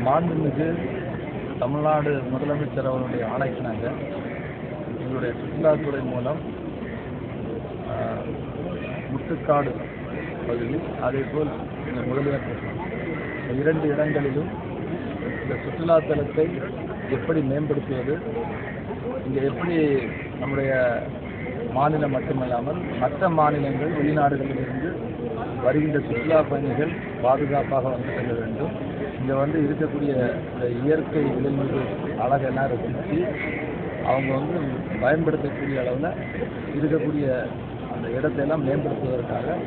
மாண்புமிகு தமிழ்நாடு முதலமைச்சர் அவருடைய ஆணைக்கினாங்க எங்களுடைய சுற்றுலாத்துறை மூலம் முட்டுக்காடு பகுதி அதேபோல் முதலியார் இரண்டு இடங்களிலும் இந்த சுற்றுலாத்தலத்தை எப்படி மேம்படுத்துவது, இங்கே எப்படி நம்முடைய மாநிலம் மட்டுமல்லாமல் மற்ற மாநிலங்கள் வெளிநாடுகளிலிருந்து வருகின்ற சுற்றுலா பயணிகள் பாதுகாப்பாக வந்து செல்ல வேண்டும். இங்கே வந்து இருக்கக்கூடிய இந்த இயற்கை விலங்குகள் அழகெல்லாம் ரசித்து அவங்க வந்து பயன்படுத்தக்கூடிய அளவில் இருக்கக்கூடிய அந்த இடத்தையெல்லாம் மேம்படுத்துவதற்காக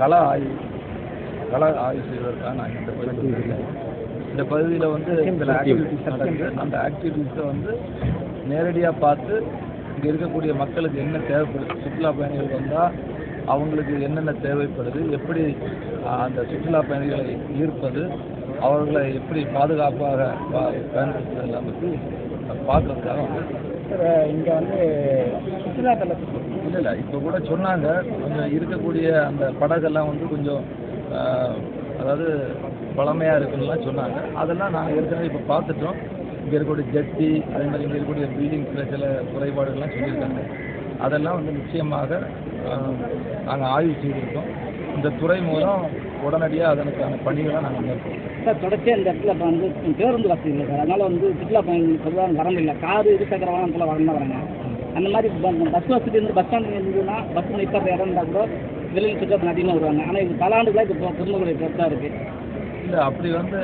கள ஆய்வு செய்வதற்காக நாங்கள் இந்த பகுதியில் வந்து சில ஆக்டிவிட்டிஸ் நடக்குது. அந்த ஆக்டிவிட்டீஸை வந்து நேரடியாக பார்த்து இங்கே இருக்கக்கூடிய மக்களுக்கு என்ன தேவைப்படுது, சுற்றுலா பயணிகள் வந்தால் அவங்களுக்கு என்னென்ன தேவைப்படுது, எப்படி அந்த சுற்றுலா பயணிகளை ஈர்ப்பது, அவர்களை எப்படி பாதுகாப்பாக பயன்படுத்துவது எல்லாம் பற்றி பார்க்கறதுக்காக வந்து இங்கே வந்து சுற்றுலாத்தலத்துக்கு இல்லை இப்போ கூட சொன்னாங்க கொஞ்சம் இருக்கக்கூடிய அந்த படகெல்லாம் வந்து கொஞ்சம் அதாவது பழமையாக இருக்குன்னுலாம் சொன்னாங்க. அதெல்லாம் நாங்கள் ஏற்கனவே இப்போ பார்த்துட்டோம். இங்கே இருக்கக்கூடிய ஜட்டி அதே மாதிரி இங்கே இருக்கக்கூடிய பில்டிங்ஸில் சில குறைபாடுகள்லாம் சொல்லியிருக்காங்க. அதெல்லாம் வந்து நிச்சயமாக நாங்கள் ஆய்வு செய்திருக்கோம். இந்த துறை மூலம் உடனடியாக அதற்கான பணிகளை நாங்கள் மேற்கொள்வோம். சார் தொடர்ச்சியாக இந்த இடத்துல இப்போ வந்து பேருந்து வசதி இல்லை சார், அதனால் வந்து சுற்றுலா பயணிகள் பொதுவாக வர முடியல. காரு இருசக்கர வாகனத்தில் வரணும் வராங்க. அந்த மாதிரி பஸ் வசதி இருந்து பஸ் ஸ்டாண்டு இருந்ததுன்னா பஸ் நிற்கிற இடம் இருந்தால் கூட வெளியில் சுற்றுலா அதிகமாக வருவாங்க. ஆனால் இது பல ஆண்டுகளாக இப்போ பொதுமக்களுடைய கருத்தாக இருக்குது. இல்லை அப்படி வந்து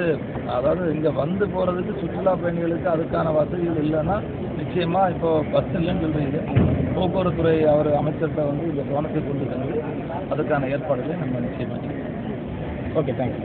அதாவது இங்கே வந்து போகிறதுக்கு சுற்றுலா பயணிகளுக்கு அதுக்கான வசதிகள் இல்லைன்னா நிச்சயமாக இப்போ பஸ் இல்லைன்னு சொல்கிறீங்க. போக்குவரத்துறை அவர் அமைச்சர்கிட்ட வந்து இந்த கவனத்தை கொண்டு சென்று அதுக்கான ஏற்பாடுகளை நம்ம நிச்சயமாக. Okay, thank you.